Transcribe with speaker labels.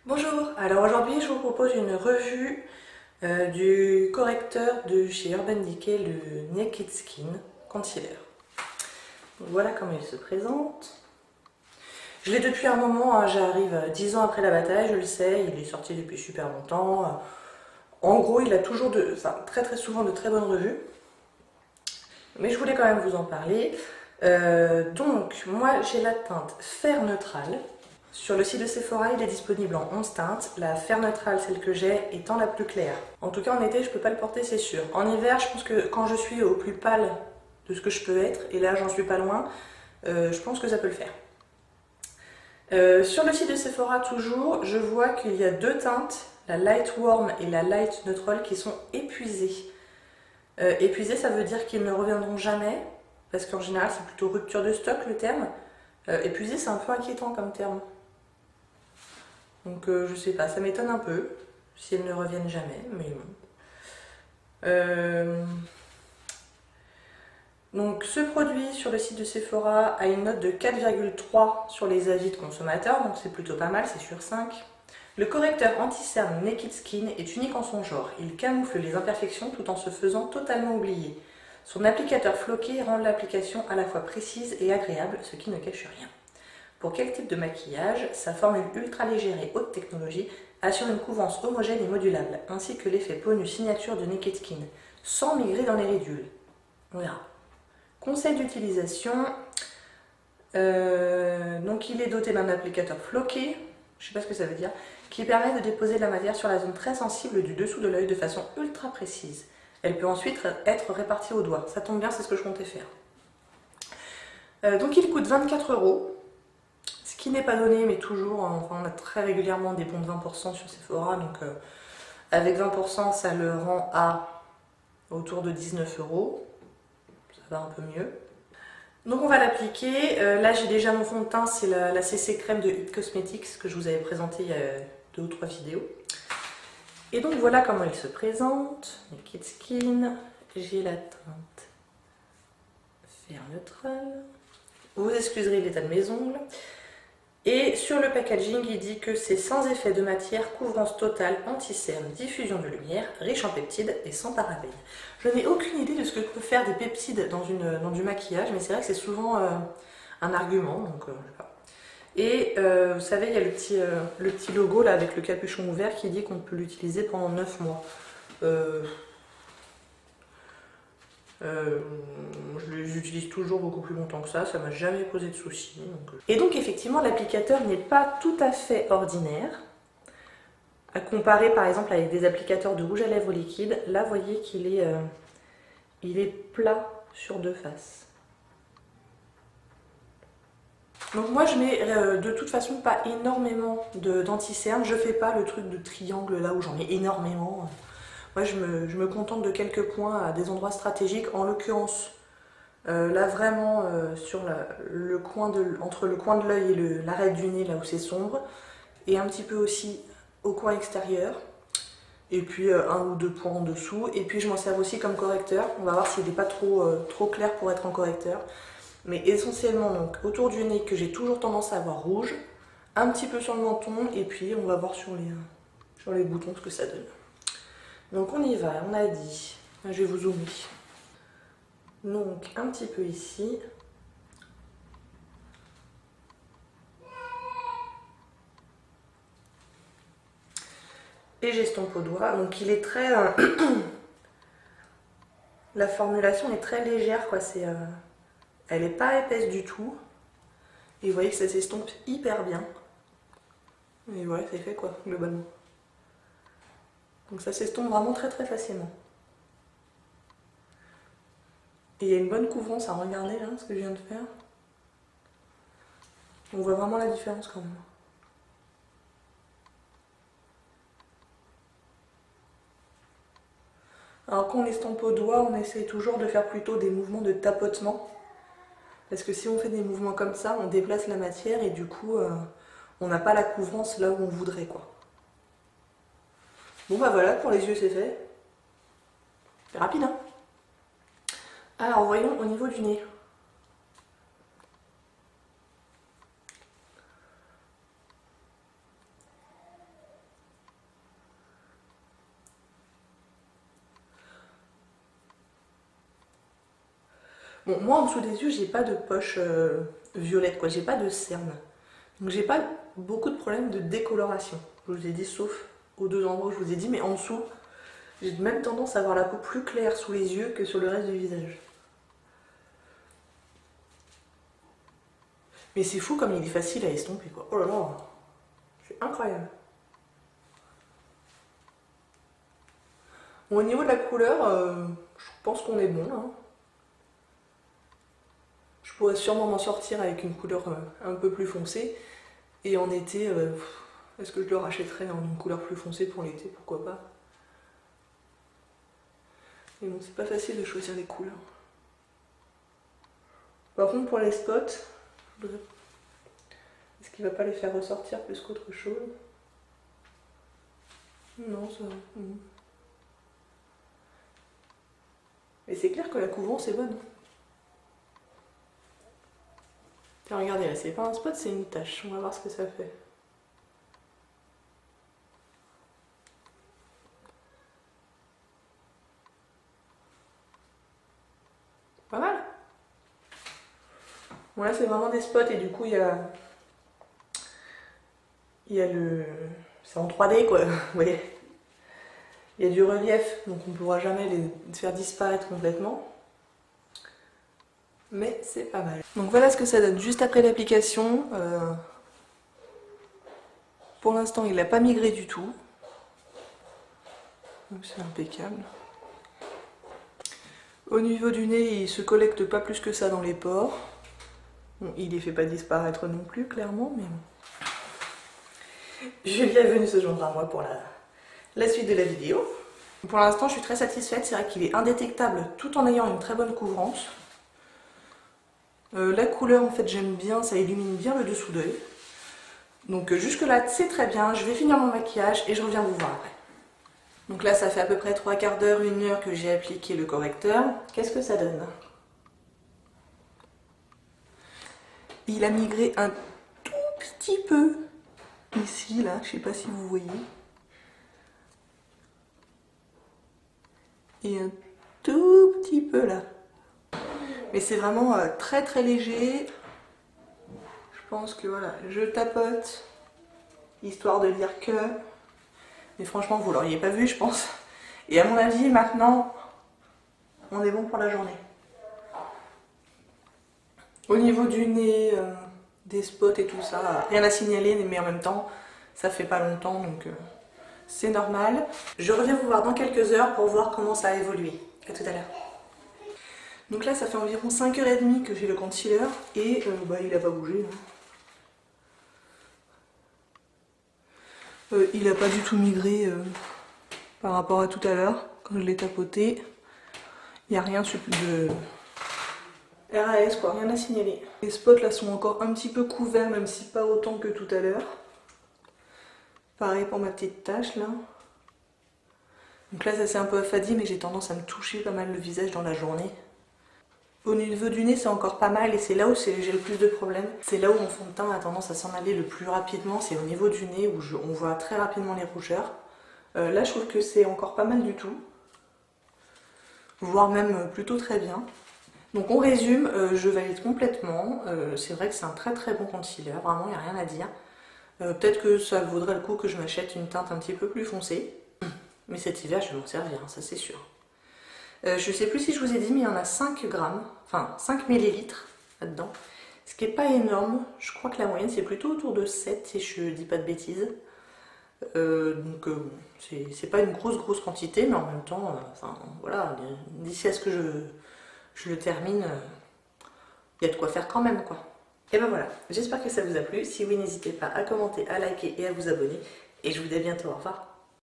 Speaker 1: Bonjour, alors aujourd'hui je vous propose une revue du correcteur de chez Urban Decay, le Naked Skin Concealer. Donc voilà comment il se présente. Je l'ai depuis un moment, hein, j'arrive 10 ans après la bataille, je le sais, il est sorti depuis super longtemps. En gros, il a toujours très souvent de très bonnes revues. Mais je voulais quand même vous en parler. Donc, moi j'ai la teinte fer neutral. Sur le site de Sephora, il est disponible en 11 teintes. La fer neutrale, celle que j'ai, étant la plus claire. En tout cas, en été, je peux pas le porter, c'est sûr. En hiver, je pense que quand je suis au plus pâle de ce que je peux être, et là, j'en suis pas loin, je pense que ça peut le faire. Sur le site de Sephora, toujours, je vois qu'il y a deux teintes, la Light Warm et la Light Neutral, qui sont épuisées. Épuisées, ça veut dire qu'ils ne reviendront jamais, parce qu'en général, c'est plutôt rupture de stock le terme. Épuisé, c'est un peu inquiétant comme terme. Donc je sais pas, ça m'étonne un peu si elles ne reviennent jamais, mais bon. Donc ce produit sur le site de Sephora a une note de 4,3 sur les avis de consommateurs, donc c'est plutôt pas mal, c'est sur 5. Le correcteur anti-cerne Naked Skin est unique en son genre. Il camoufle les imperfections tout en se faisant totalement oublier. Son applicateur floqué rend l'application à la fois précise et agréable, ce qui ne cache rien. Pour quel type de maquillage, sa formule ultra légère et haute technologie assure une couvrance homogène et modulable, ainsi que l'effet peau nu signature de Naked Skin, sans migrer dans les ridules. On verra. Conseil d'utilisation. Donc il est doté d'un applicateur floqué, je ne sais pas ce que ça veut dire, qui permet de déposer la matière sur la zone très sensible du dessous de l'œil de façon ultra précise. Elle peut ensuite être répartie au doigt. Ça tombe bien, c'est ce que je comptais faire. Donc il coûte 24 €. Ce qui n'est pas donné, mais toujours, enfin, on a très régulièrement des bons de 20% sur Sephora, donc avec 20%, ça le rend à autour de 19 €. Ça va un peu mieux. Donc on va l'appliquer. Là, j'ai déjà mon fond de teint, c'est la CC crème de It Cosmetics que je vous avais présenté il y a 2 ou 3 vidéos. Et donc voilà comment il se présente. Naked Skin. J'ai la teinte fer neutral. Vous excuserez l'état de mes ongles. Et sur le packaging, il dit que c'est sans effet de matière, couvrance totale, anti-cerne, diffusion de lumière, riche en peptides et sans parabènes. Je n'ai aucune idée de ce que peut faire des peptides dans du maquillage, mais c'est vrai que c'est souvent un argument. Donc, et vous savez, il y a le petit logo là avec le capuchon ouvert qui dit qu'on peut l'utiliser pendant 9 mois. Je les utilise toujours beaucoup plus longtemps que ça m'a jamais posé de soucis. Et donc effectivement l'applicateur n'est pas tout à fait ordinaire. À comparer par exemple avec des applicateurs de rouge à lèvres liquide, là vous voyez qu'il est, il est plat sur deux faces. Donc moi je mets de toute façon pas énormément d'anti-cerne, je fais pas le truc de triangle là où j'en mets énormément. Moi, je me contente de quelques points à des endroits stratégiques. En l'occurrence, là vraiment sur entre le coin de l'œil et l'arête du nez, là où c'est sombre. Et un petit peu aussi au coin extérieur. Et puis un ou deux points en dessous. Et puis je m'en sers aussi comme correcteur. On va voir s'il n'est pas trop clair pour être en correcteur. Mais essentiellement donc autour du nez que j'ai toujours tendance à avoir rouge. Un petit peu sur le menton. Et puis on va voir sur les boutons ce que ça donne. Donc on y va, on a dit, je vais vous zoomer. Donc un petit peu ici. Et j'estompe au doigt. Donc il est très... la formulation est très légère, quoi. Elle n'est pas épaisse du tout. Et vous voyez que ça s'estompe hyper bien. Et voilà, c'est fait quoi, globalement. Donc ça s'estompe vraiment très facilement. Et il y a une bonne couvrance à regarder là, ce que je viens de faire. On voit vraiment la différence quand même. Alors quand on estompe au doigt, on essaie toujours de faire plutôt des mouvements de tapotement. Parce que si on fait des mouvements comme ça, on déplace la matière et du coup, on n'a pas la couvrance là où on voudrait, quoi. Bon bah voilà, pour les yeux c'est fait. C'est rapide, hein. Alors voyons au niveau du nez. Bon, moi en dessous des yeux, j'ai pas de poche violette, quoi, j'ai pas de cerne. Donc j'ai pas beaucoup de problèmes de décoloration. Je vous ai dit, sauf aux deux endroits où je vous ai dit, mais en dessous, j'ai même tendance à avoir la peau plus claire sous les yeux que sur le reste du visage. Mais c'est fou comme il est facile à estomper, quoi. Oh là là, c'est incroyable. Bon, au niveau de la couleur, je pense qu'on est bon, hein. Je pourrais sûrement m'en sortir avec une couleur un peu plus foncée. Et en été, est-ce que je le rachèterais en une couleur plus foncée pour l'été? Pourquoi pas? Mais bon, c'est pas facile de choisir les couleurs. Par contre, pour les spots, est-ce qu'il va pas les faire ressortir plus qu'autre chose? Non, ça va. Mais c'est clair que la couvrance est bonne. Tiens, regardez là, c'est pas un spot, c'est une tache. On va voir ce que ça fait. Pas mal. Bon là c'est vraiment des spots et du coup il y a le... C'est en 3D quoi, vous voyez. Il y a du relief, donc on ne pourra jamais les faire disparaître complètement. Mais c'est pas mal. Donc voilà ce que ça donne juste après l'application. Pour l'instant il n'a pas migré du tout. Donc c'est impeccable. Au niveau du nez, il se collecte pas plus que ça dans les pores. Bon, il les fait pas disparaître non plus, clairement, mais bon. Julia est venue se joindre à moi pour la suite de la vidéo. Pour l'instant, je suis très satisfaite. C'est vrai qu'il est indétectable tout en ayant une très bonne couvrance. La couleur, en fait, j'aime bien. Ça illumine bien le dessous d'œil. Donc jusque-là, c'est très bien. Je vais finir mon maquillage et je reviens vous voir après. Donc là, ça fait à peu près 3/4 d'heure, 1 heure que j'ai appliqué le correcteur. Qu'est-ce que ça donne? Il a migré un tout petit peu ici, là, je sais pas si vous voyez. Et un tout petit peu là. Mais c'est vraiment très très léger. Je pense que voilà, je tapote, histoire de dire que... Mais franchement, vous l'auriez pas vu, je pense. Et à mon avis, maintenant, on est bon pour la journée. Au niveau du nez, des spots et tout ça, rien à signaler, mais en même temps, ça fait pas longtemps, donc c'est normal. Je reviens vous voir dans quelques heures pour voir comment ça a évolué. À tout à l'heure. Donc là, ça fait environ 5h30 que j'ai le concealer, et il a pas bougé. Il n'a pas du tout migré par rapport à tout à l'heure, quand je l'ai tapoté. Il n'y a rien de RAS, quoi, rien à signaler. Les spots là sont encore un petit peu couverts, même si pas autant que tout à l'heure. Pareil pour ma petite tache là. Donc là ça c'est un peu affadi, mais j'ai tendance à me toucher pas mal le visage dans la journée. Au niveau du nez c'est encore pas mal et c'est là où j'ai le plus de problèmes. C'est là où mon fond de teint a tendance à s'en aller le plus rapidement, c'est au niveau du nez où on voit très rapidement les rougeurs. Là je trouve que c'est encore pas mal du tout. Voire même plutôt très bien. Donc on résume, je valide complètement. C'est vrai que c'est un très très bon concealer, vraiment il n'y a rien à dire. Peut-être que ça vaudrait le coup que je m'achète une teinte un petit peu plus foncée. Mais cet hiver je vais m'en servir, ça c'est sûr. Je sais plus si je vous ai dit, mais il y en a 5 grammes, enfin 5 millilitres là-dedans. Ce qui n'est pas énorme, je crois que la moyenne c'est plutôt autour de 7 si je dis pas de bêtises. Donc c'est pas une grosse quantité, mais en même temps, voilà, d'ici à ce que je le termine, il y a de quoi faire quand même, quoi. Et ben voilà, j'espère que ça vous a plu. Si oui, n'hésitez pas à commenter, à liker et à vous abonner. Et je vous dis à bientôt, au revoir.